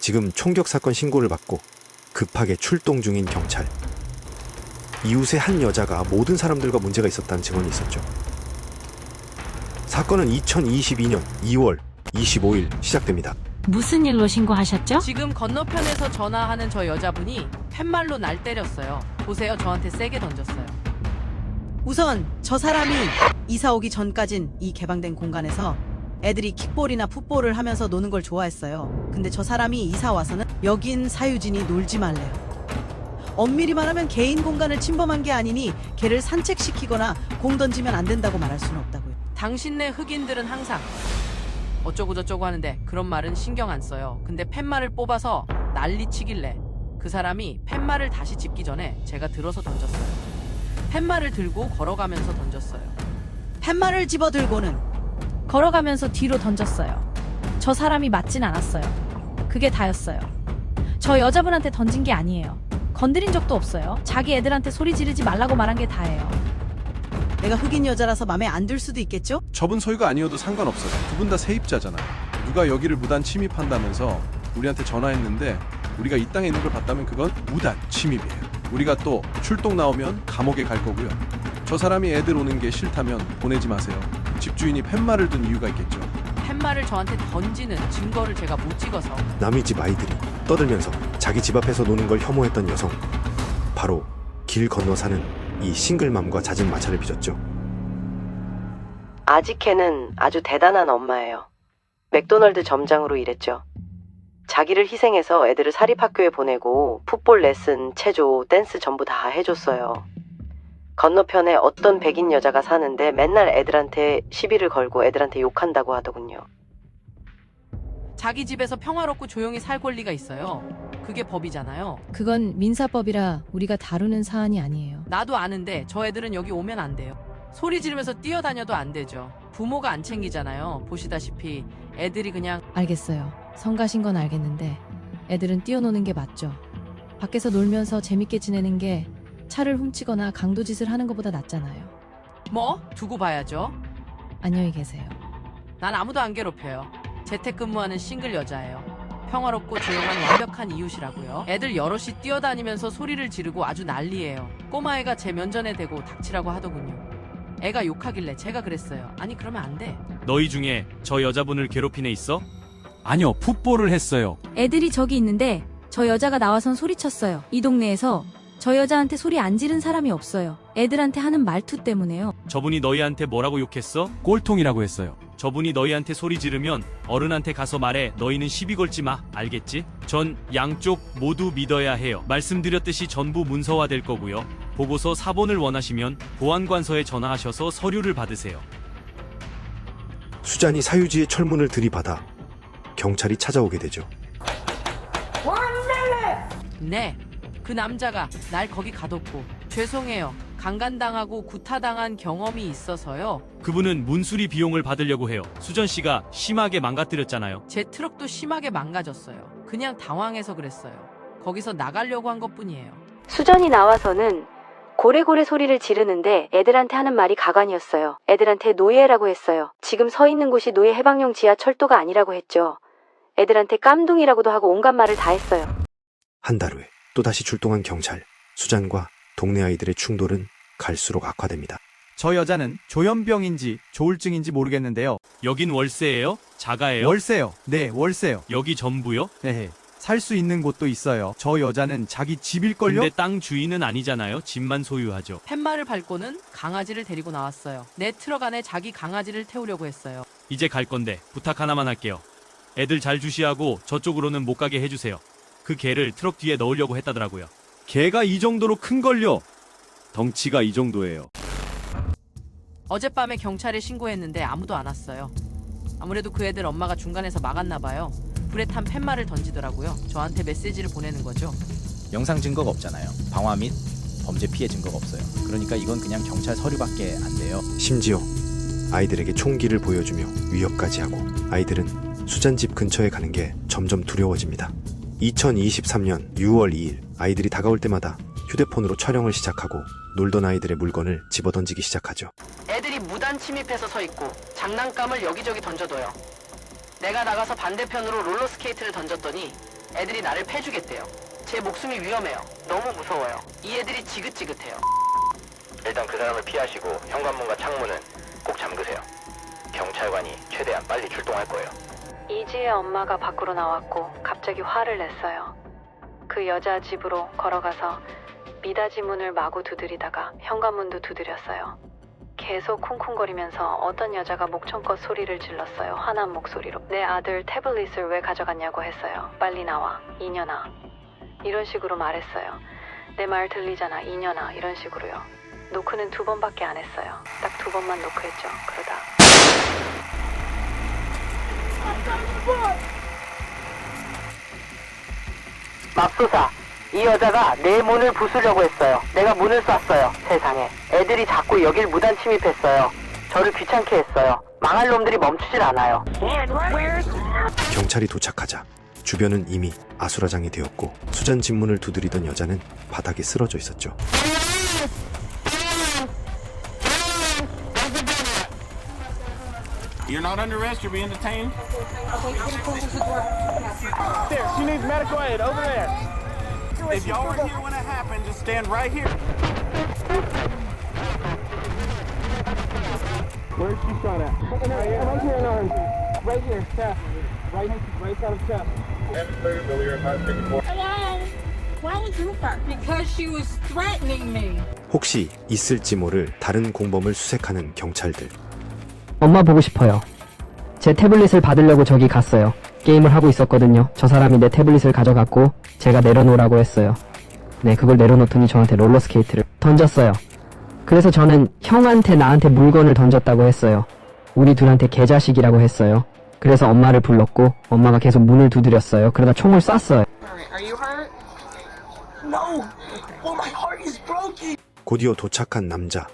지금 총격 사건 신고를 받고 급하게 출동 중인 경찰. 이웃의 한 여자가 모든 사람들과 문제가 있었다는 증언이 있었죠. 사건은 2022년 2월 25일 시작됩니다. 무슨 일로 신고하셨죠? 지금 건너편에서 전화하는 저 여자분이 팻말로 날 때렸어요. 보세요, 저한테 세게 던졌어요. 우선 저 사람이 이사 오기 전까진 이 개방된 공간에서 애들이 킥볼이나 풋볼을 하면서 노는 걸 좋아했어요. 근데 저 사람이 이사 와서는 여긴 사유진이 놀지 말래요. 엄밀히 말하면 개인 공간을 침범한 게 아니니 개를 산책시키거나 공 던지면 안 된다고 말할 수는 없다고요. 당신네 흑인들은 항상 어쩌고 저쩌고 하는데 그런 말은 신경 안 써요. 근데 팻말을 뽑아서 난리치길래 그 사람이 팻말을 다시 집기 전에 제가 들어서 던졌어요. 팻말을 들고 걸어가면서 던졌어요. 팻말을 집어들고는 걸어가면서 뒤로 던졌어요. 저 사람이 맞진 않았어요. 그게 다였어요. 저 여자분한테 던진 게 아니에요. 건드린 적도 없어요. 자기 애들한테 소리 지르지 말라고 말한 게 다예요. 내가 흑인 여자라서 맘에 안 들 수도 있겠죠? 저분 소유가 아니어도 상관없어요. 두 분 다 세입자잖아요. 누가 여기를 무단 침입한다면서 우리한테 전화했는데 우리가 이 땅에 있는 걸 봤다면 그건 무단 침입이에요. 우리가 또 출동 나오면 감옥에 갈 거고요. 저 사람이 애들 오는 게 싫다면 보내지 마세요. 집주인이 팻말을 둔 이유가 있겠죠. 팻말을 저한테 던지는 증거를 제가 못 찍어서 남의 집 아이들이 떠들면서 자기 집 앞에서 노는 걸 혐오했던 여성. 바로 길 건너 사는 이 싱글맘과 잦은 마찰을 빚었죠. 아지케는 아주 대단한 엄마예요. 맥도널드 점장으로 일했죠. 자기를 희생해서 애들을 사립학교에 보내고 풋볼 레슨, 체조, 댄스 전부 다 해줬어요. 건너편에 어떤 백인 여자가 사는데 맨날 애들한테 시비를 걸고 애들한테 욕한다고 하더군요. 자기 집에서 평화롭고 조용히 살 권리가 있어요. 그게 법이잖아요. 그건 민사법이라 우리가 다루는 사안이 아니에요. 나도 아는데 저 애들은 여기 오면 안 돼요. 소리 지르면서 뛰어다녀도 안 되죠. 부모가 안 챙기잖아요. 보시다시피 애들이 그냥 알겠어요. 성가신 건 알겠는데 애들은 뛰어노는 게 맞죠. 밖에서 놀면서 재밌게 지내는 게 차를 훔치거나 강도짓을 하는 것보다 낫잖아요. 뭐? 두고 봐야죠. 안녕히 계세요. 난 아무도 안 괴롭혀요. 재택근무하는 싱글 여자예요. 평화롭고 조용한 완벽한 이웃이라고요. 애들 여럿이 뛰어다니면서 소리를 지르고 아주 난리예요. 꼬마애가 제 면전에 대고 닥치라고 하더군요. 애가 욕하길래 제가 그랬어요. 아니 그러면 안 돼. 너희 중에 저 여자분을 괴롭힌 애 있어? 아니요, 풋볼을 했어요. 애들이 저기 있는데 저 여자가 나와선 소리쳤어요. 이 동네에서 저 여자한테 소리 안 지른 사람이 없어요. 애들한테 하는 말투 때문에요. 저분이 너희한테 뭐라고 욕했어? 꼴통이라고 했어요. 저분이 너희한테 소리 지르면 어른한테 가서 말해. 너희는 시비 걸지 마. 알겠지? 전 양쪽 모두 믿어야 해요. 말씀드렸듯이 전부 문서화될 거고요. 보고서 사본을 원하시면 보안관서에 전화하셔서 서류를 받으세요. 수잔이 사유지의 철문을 들이받아 경찰이 찾아오게 되죠. 네. 그 남자가 날 거기 가뒀고 죄송해요. 강간당하고 구타당한 경험이 있어서요. 그분은 문수리 비용을 받으려고 해요. 수전 씨가 심하게 망가뜨렸잖아요. 제 트럭도 심하게 망가졌어요. 그냥 당황해서 그랬어요. 거기서 나가려고 한 것뿐이에요. 수전이 나와서는 고래고래 소리를 지르는데 애들한테 하는 말이 가관이었어요. 애들한테 노예라고 했어요. 지금 서 있는 곳이 노예 해방용 지하철도가 아니라고 했죠. 애들한테 깜둥이라고도 하고 온갖 말을 다 했어요. 한 달 후에 또다시 출동한 경찰. 수잔과 동네 아이들의 충돌은 갈수록 악화됩니다. 저 여자는 조현병인지 조울증인지 모르겠는데요. 여긴 월세예요? 자가예요? 월세요. 네, 월세요. 여기 전부요? 네, 살 수 있는 곳도 있어요. 저 여자는 자기 집일걸요? 근데 땅 주인은 아니잖아요. 집만 소유하죠. 팻말을 밟고는 강아지를 데리고 나왔어요. 내 트럭 안에 자기 강아지를 태우려고 했어요. 이제 갈 건데 부탁 하나만 할게요. 애들 잘 주시하고 저쪽으로는 못 가게 해주세요. 그 개를 트럭 뒤에 넣으려고 했다더라고요. 개가 이 정도로 큰걸요. 덩치가 이 정도예요. 어젯밤에 경찰에 신고했는데 아무도 안 왔어요. 아무래도 그 애들 엄마가 중간에서 막았나 봐요. 불에 탄 팻말을 던지더라고요. 저한테 메시지를 보내는 거죠. 영상 증거가 없잖아요. 방화 및 범죄 피해 증거가 없어요. 그러니까 이건 그냥 경찰 서류밖에 안 돼요. 심지어 아이들에게 총기를 보여주며 위협까지 하고 아이들은 수잔 집 근처에 가는 게 점점 두려워집니다. 2023년 6월 2일 아이들이 다가올 때마다 휴대폰으로 촬영을 시작하고 놀던 아이들의 물건을 집어던지기 시작하죠. 애들이 무단 침입해서 서 있고 장난감을 여기저기 던져둬요. 내가 나가서 반대편으로 롤러스케이트를 던졌더니 애들이 나를 패주겠대요. 제 목숨이 위험해요. 너무 무서워요. 이 애들이 지긋지긋해요. 일단 그 사람을 피하시고 현관문과 창문은 꼭 잠그세요. 경찰관이 최대한 빨리 출동할 거예요. 이지의 엄마가 밖으로 나왔고 갑자기 화를 냈어요. 그 여자 집으로 걸어가서 미닫이 문을 마구 두드리다가 현관문도 두드렸어요. 계속 쿵쿵거리면서 어떤 여자가 목청껏 소리를 질렀어요. 화난 목소리로. 내 아들 태블릿을 왜 가져갔냐고 했어요. 빨리 나와, 이년아. 이런 식으로 말했어요. 내 말 들리잖아, 이년아. 이런 식으로요. 노크는 2번밖에 안 했어요. 딱 2번만 노크했죠. 그러다 맙소사, 이 여자가 내 문을 부수려고 했어요. 내가 문을 쐈어요. 세상에. 애들이 자꾸 여길 무단 침입했어요. 저를 귀찮게 했어요. 망할 놈들이 멈추질 않아요. 경찰이 도착하자 주변은 이미 아수라장이 되었고 수잔 집 문을 두드리던 여자는 바닥에 쓰러져 있었죠. You're not under arrest, you're being detained. There, she needs medical aid over there. If y'all were here when it happened, just stand right here. Where's she shot at? Right here in arms. Right here, chest. Right side of chest. Why would you her? Because she was threatening me. 혹시 있을지 모를 다른 공범을 수색하는 경찰들. 엄마 보고 싶어요. 제 태블릿을 받으려고 저기 갔어요. 게임을 하고 있었거든요. 저 사람이 내 태블릿을 가져갔고 제가 내려놓으라고 했어요. 네, 그걸 내려놓더니 저한테 롤러스케이트를 던졌어요. 그래서 저는 형한테 나한테 물건을 던졌다고 했어요. 우리 둘한테 개자식이라고 했어요. 그래서 엄마를 불렀고 엄마가 계속 문을 두드렸어요. 그러다 총을 쐈어요. Are you hurt? No. Oh, my heart is broken. 곧이어 도착한 남자.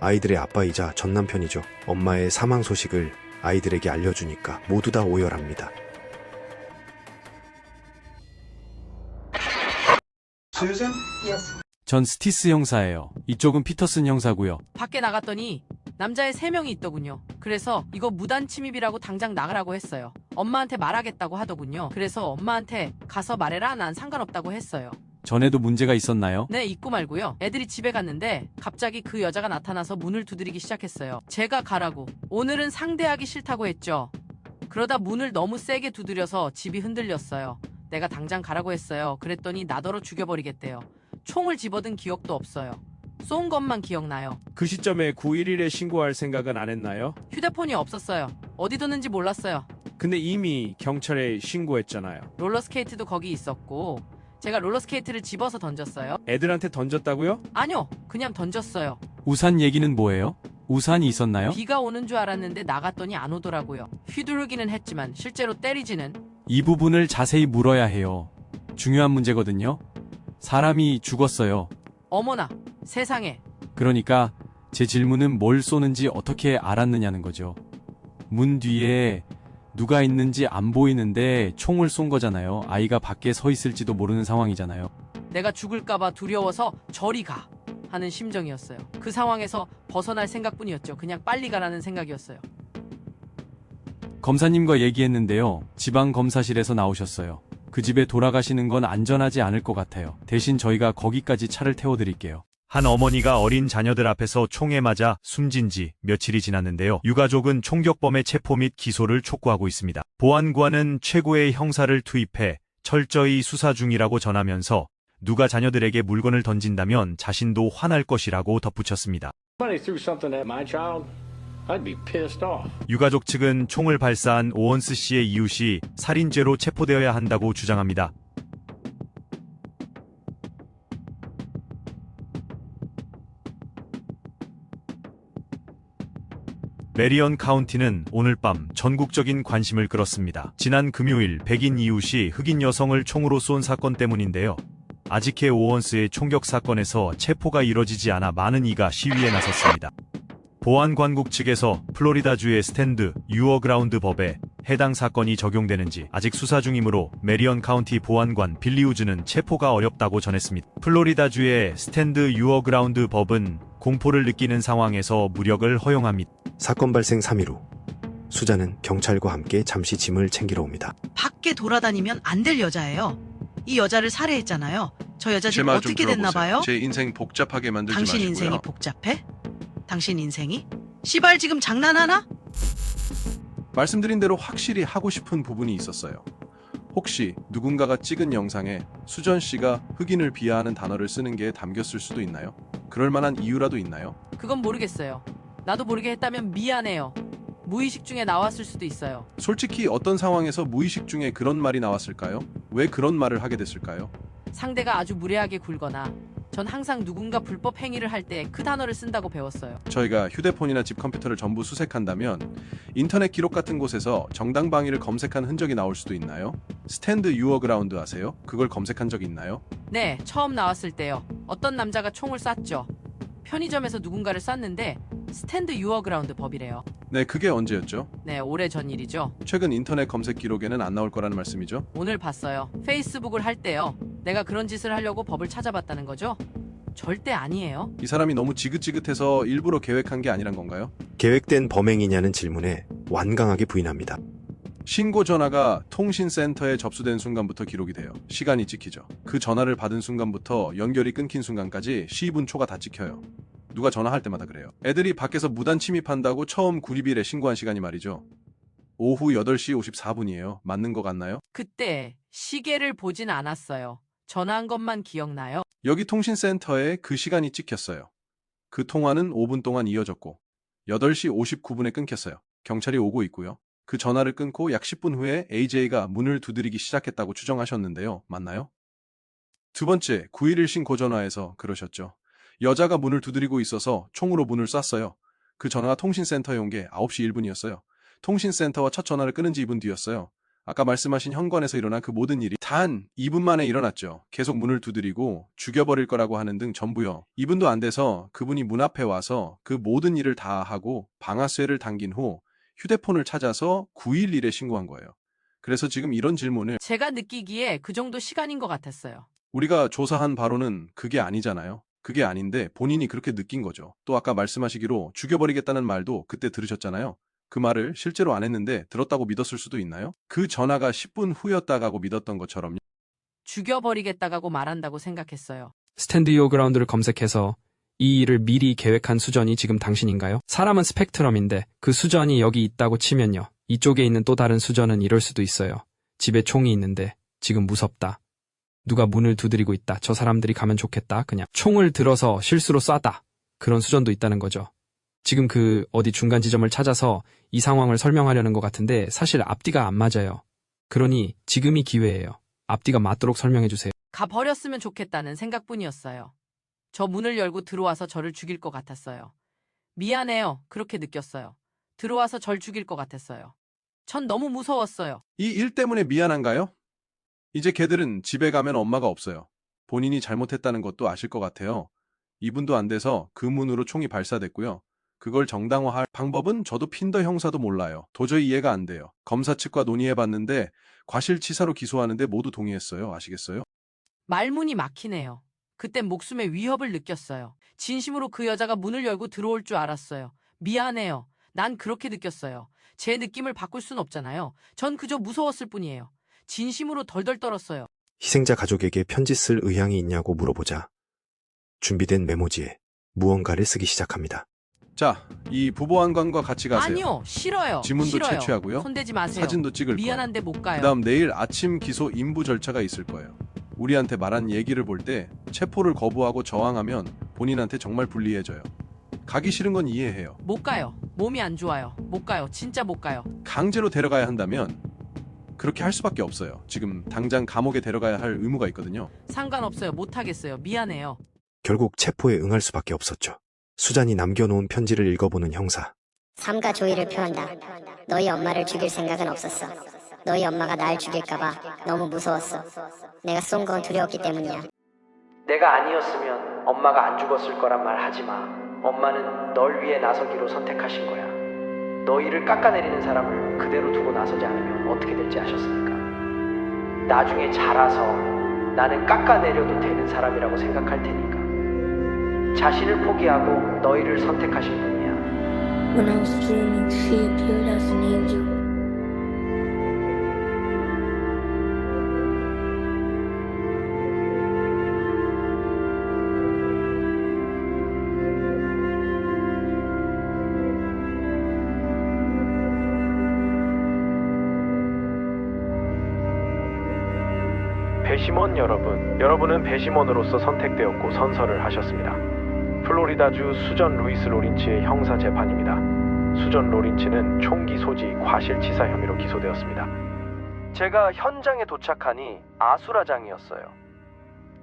아이들의 아빠이자 전 남편이죠. 엄마의 사망 소식을 아이들에게 알려주니까 모두 다 오열합니다. Susan? 전 스티스 형사예요. 이쪽은 피터슨 형사고요. 밖에 나갔더니 남자애 3명이 있더군요. 그래서 이거 무단 침입이라고 당장 나가라고 했어요. 엄마한테 말하겠다고 하더군요. 그래서 엄마한테 가서 말해라, 난 상관없다고 했어요. 전에도 문제가 있었나요? 네, 있고 말고요. 애들이 집에 갔는데 갑자기 그 여자가 나타나서 문을 두드리기 시작했어요. 제가 가라고. 오늘은 상대하기 싫다고 했죠. 그러다 문을 너무 세게 두드려서 집이 흔들렸어요. 내가 당장 가라고 했어요. 그랬더니 나더러 죽여버리겠대요. 총을 집어든 기억도 없어요. 쏜 것만 기억나요. 그 시점에 911에 신고할 생각은 안 했나요? 휴대폰이 없었어요. 어디 뒀는지 몰랐어요. 근데 이미 경찰에 신고했잖아요. 롤러스케이트도 거기 있었고 제가 롤러스케이트를 집어서 던졌어요. 애들한테 던졌다고요? 아니요, 그냥 던졌어요. 우산 얘기는 뭐예요? 우산이 있었나요? 비가 오는 줄 알았는데 나갔더니 안 오더라고요. 휘두르기는 했지만 실제로 때리지는. 이 부분을 자세히 물어야 해요. 중요한 문제거든요. 사람이 죽었어요. 어머나, 세상에. 그러니까 제 질문은 뭘 쏘는지 어떻게 알았느냐는 거죠. 문 뒤에 누가 있는지 안 보이는데 총을 쏜 거잖아요. 아이가 밖에 서 있을지도 모르는 상황이잖아요. 내가 죽을까봐 두려워서 저리 가 하는 심정이었어요. 그 상황에서 벗어날 생각뿐이었죠. 그냥 빨리 가라는 생각이었어요. 검사님과 얘기했는데요. 지방검사실에서 나오셨어요. 그 집에 돌아가시는 건 안전하지 않을 것 같아요. 대신 저희가 거기까지 차를 태워드릴게요. 한 어머니가 어린 자녀들 앞에서 총에 맞아 숨진 지 며칠이 지났는데요. 유가족은 총격범의 체포 및 기소를 촉구하고 있습니다. 보안관은 최고의 형사를 투입해 철저히 수사 중이라고 전하면서 누가 자녀들에게 물건을 던진다면 자신도 화날 것이라고 덧붙였습니다. 유가족 측은 총을 발사한 오원스 씨의 이웃이 살인죄로 체포되어야 한다고 주장합니다. 메리언 카운티는 오늘 밤 전국적인 관심을 끌었습니다. 지난 금요일 백인 이웃이 흑인 여성을 총으로 쏜 사건 때문인데요. 아지케 오원스의 총격 사건에서 체포가 이뤄지지 않아 많은 이가 시위에 나섰습니다. 보안관국 측에서 플로리다주의 스탠드 유어 그라운드 법에 해당 사건이 적용되는지 아직 수사 중이므로 메리언 카운티 보안관 빌리 우즈는 체포가 어렵다고 전했습니다. 플로리다주의 스탠드 유어 그라운드 법은 공포를 느끼는 상황에서 무력을 허용합니다. 사건 발생 3일 후 수잔은 경찰과 함께 잠시 짐을 챙기러 옵니다. 밖에 돌아다니면 안 될 여자예요. 이 여자를 살해했잖아요. 저 여자 제 지금 말 좀 어떻게 됐나 들어보세요. 봐요? 제 인생 복잡하게 만들지 당신 마시고요. 인생이 복잡해? 당신 인생이? 시발 지금 장난하나? 말씀드린 대로 확실히 하고 싶은 부분이 있었어요. 혹시 누군가가 찍은 영상에 수전 씨가 흑인을 비하하는 단어를 쓰는 게 담겼을 수도 있나요? 그럴 만한 이유라도 있나요? 그건 모르겠어요. 나도 모르게 했다면 미안해요. 무의식 중에 나왔을 수도 있어요. 솔직히 어떤 상황에서 무의식 중에 그런 말이 나왔을까요? 왜 그런 말을 하게 됐을까요? 상대가 아주 무례하게 굴거나 전 항상 누군가 불법 행위를 할 때 그 단어를 쓴다고 배웠어요. 저희가 휴대폰이나 집 컴퓨터를 전부 수색한다면 인터넷 기록 같은 곳에서 정당방위를 검색한 흔적이 나올 수도 있나요? 스탠드 유어 그라운드 아세요? 그걸 검색한 적 있나요? 네, 처음 나왔을 때요. 어떤 남자가 총을 쐈죠. 편의점에서 누군가를 쐈는데 스탠드 유어 그라운드 법이래요. 네, 그게 언제였죠? 네, 오래전 일이죠. 최근 인터넷 검색 기록에는 안 나올 거라는 말씀이죠? 오늘 봤어요. 페이스북을 할 때요. 내가 그런 짓을 하려고 법을 찾아봤다는 거죠? 절대 아니에요. 이 사람이 너무 지긋지긋해서 일부러 계획한 게 아니란 건가요? 계획된 범행이냐는 질문에 완강하게 부인합니다. 신고 전화가 통신센터에 접수된 순간부터 기록이 돼요. 시간이 찍히죠. 그 전화를 받은 순간부터 연결이 끊긴 순간까지 시분 초가 다 찍혀요. 누가 전화할 때마다 그래요. 애들이 밖에서 무단 침입한다고 처음 구리빌에 신고한 시간이 말이죠. 오후 8시 54분이에요. 맞는 것 같나요? 그때 시계를 보진 않았어요. 전화한 것만 기억나요. 여기 통신센터에 그 시간이 찍혔어요. 그 통화는 5분 동안 이어졌고 8시 59분에 끊겼어요. 경찰이 오고 있고요. 그 전화를 끊고 약 10분 후에 AJ가 문을 두드리기 시작했다고 추정하셨는데요. 맞나요? 두 번째, 911 신고 전화에서 그러셨죠. 여자가 문을 두드리고 있어서 총으로 문을 쐈어요. 그 전화가 통신센터에 온 게 9시 1분이었어요. 통신센터와 첫 전화를 끊은 지 2분 뒤였어요. 아까 말씀하신 현관에서 일어난 그 모든 일이 단 2분 만에 일어났죠. 계속 문을 두드리고 죽여버릴 거라고 하는 등 전부요. 2분도 안 돼서 그분이 문 앞에 와서 그 모든 일을 다 하고 방아쇠를 당긴 후 휴대폰을 찾아서 911에 신고한 거예요. 그래서 지금 이런 질문을 제가 느끼기에 그 정도 시간인 것 같았어요. 우리가 조사한 바로는 그게 아니잖아요. 그게 아닌데 본인이 그렇게 느낀 거죠. 또 아까 말씀하시기로 죽여버리겠다는 말도 그때 들으셨잖아요. 그 말을 실제로 안 했는데 들었다고 믿었을 수도 있나요? 그 전화가 10분 후였다고 믿었던 것처럼요. 죽여버리겠다고 말한다고 생각했어요. 스탠드 유어 그라운드를 검색해서 이 일을 미리 계획한 수전이 지금 당신인가요? 사람은 스펙트럼인데 그 수전이 여기 있다고 치면요. 이쪽에 있는 또 다른 수전은 이럴 수도 있어요. 집에 총이 있는데 지금 무섭다. 누가 문을 두드리고 있다. 저 사람들이 가면 좋겠다. 그냥 총을 들어서 실수로 쐈다. 그런 수전도 있다는 거죠. 지금 그 어디 중간 지점을 찾아서 이 상황을 설명하려는 것 같은데 사실 앞뒤가 안 맞아요. 그러니 지금이 기회예요. 앞뒤가 맞도록 설명해 주세요. 가버렸으면 좋겠다는 생각뿐이었어요. 저 문을 열고 들어와서 저를 죽일 것 같았어요. 미안해요. 그렇게 느꼈어요. 들어와서 절 죽일 것 같았어요. 전 너무 무서웠어요. 이 일 때문에 미안한가요? 이제 걔들은 집에 가면 엄마가 없어요. 본인이 잘못했다는 것도 아실 것 같아요. 2분도 안 돼서 그 문으로 총이 발사됐고요. 그걸 정당화할 방법은 저도 핀더 형사도 몰라요. 도저히 이해가 안 돼요. 검사 측과 논의해봤는데 과실치사로 기소하는데 모두 동의했어요. 아시겠어요? 말문이 막히네요. 그땐 목숨의 위협을 느꼈어요. 진심으로 그 여자가 문을 열고 들어올 줄 알았어요. 미안해요. 난 그렇게 느꼈어요. 제 느낌을 바꿀 순 없잖아요. 전 그저 무서웠을 뿐이에요. 진심으로 덜덜 떨었어요. 희생자 가족에게 편지 쓸 의향이 있냐고 물어보자 준비된 메모지에 무언가를 쓰기 시작합니다. 자, 이 부보안관과 같이 가세요. 아니요. 싫어요. 지문도 싫어요. 채취하고요. 손대지 마세요. 사진도 찍을 거예요. 미안한데 못 가요. 그다음 내일 아침 기소 인부 절차가 있을 거예요. 우리한테 말한 얘기를 볼 때 체포를 거부하고 저항하면 본인한테 정말 불리해져요. 가기 싫은 건 이해해요. 못 가요. 몸이 안 좋아요. 못 가요. 진짜 못 가요. 강제로 데려가야 한다면 그렇게 할 수밖에 없어요. 지금 당장 감옥에 데려가야 할 의무가 있거든요. 상관없어요. 못 하겠어요. 미안해요. 결국 체포에 응할 수밖에 없었죠. 수잔이 남겨놓은 편지를 읽어보는 형사. 삼가 조의를 표한다. 너희 엄마를 죽일 생각은 없었어. 너희 엄마가 날 죽일까봐 너무 무서웠어. 내가 쏜 건 두려웠기 때문이야. 내가 아니었으면 엄마가 안 죽었을 거란 말 하지 마. 엄마는 널 위해 나서기로 선택하신 거야. 너희를 깎아내리는 사람을 그대로 두고 나서지 않으면 어떻게 될지 아셨습니까? 나중에 자라서 나는 깎아내려도 되는 사람이라고 생각할 테니까. 자신을 포기하고 너희를 선택하신 분이야. When I was dreaming, she appeared as an angel. 배심원 여러분, 여러분은 배심원으로서 선택되었고 선서를 하셨습니다. 플로리다주 수전 루이스 로린치의 형사 재판입니다. 수전 로린치는 총기 소지 과실치사 혐의로 기소되었습니다. 제가 현장에 도착하니 아수라장이었어요.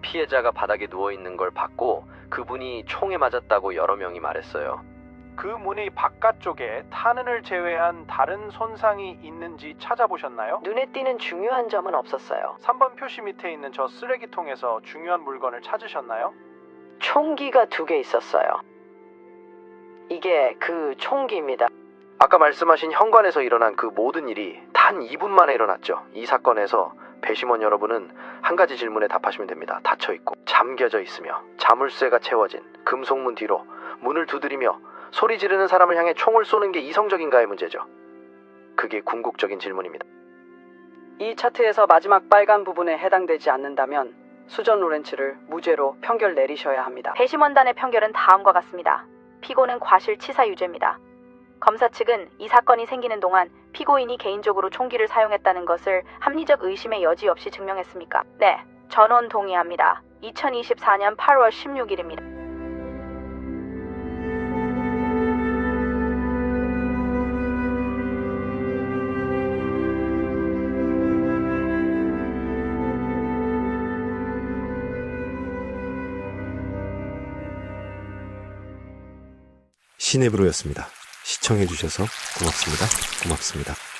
피해자가 바닥에 누워있는 걸 봤고 그분이 총에 맞았다고 여러 명이 말했어요. 그 문의 바깥쪽에 탄흔을 제외한 다른 손상이 있는지 찾아보셨나요? 눈에 띄는 중요한 점은 없었어요. 3번 표시 밑에 있는 저 쓰레기통에서 중요한 물건을 찾으셨나요? 총기가 2개 있었어요. 이게 그 총기입니다. 아까 말씀하신 현관에서 일어난 그 모든 일이 단 2분 만에 일어났죠. 이 사건에서 배심원 여러분은 한 가지 질문에 답하시면 됩니다. 닫혀있고 잠겨져 있으며 자물쇠가 채워진 금속문 뒤로 문을 두드리며 소리 지르는 사람을 향해 총을 쏘는 게 이성적인가의 문제죠. 그게 궁극적인 질문입니다. 이 차트에서 마지막 빨간 부분에 해당되지 않는다면 수전 로렌츠를 무죄로 판결 내리셔야 합니다. 배심원단의 판결은 다음과 같습니다. 피고는 과실치사 유죄입니다. 검사 측은 이 사건이 생기는 동안 피고인이 개인적으로 총기를 사용했다는 것을 합리적 의심의 여지 없이 증명했습니까? 네, 전원 동의합니다. 2024년 8월 16일입니다. 시네브로였습니다. 시청해주셔서 고맙습니다. 고맙습니다.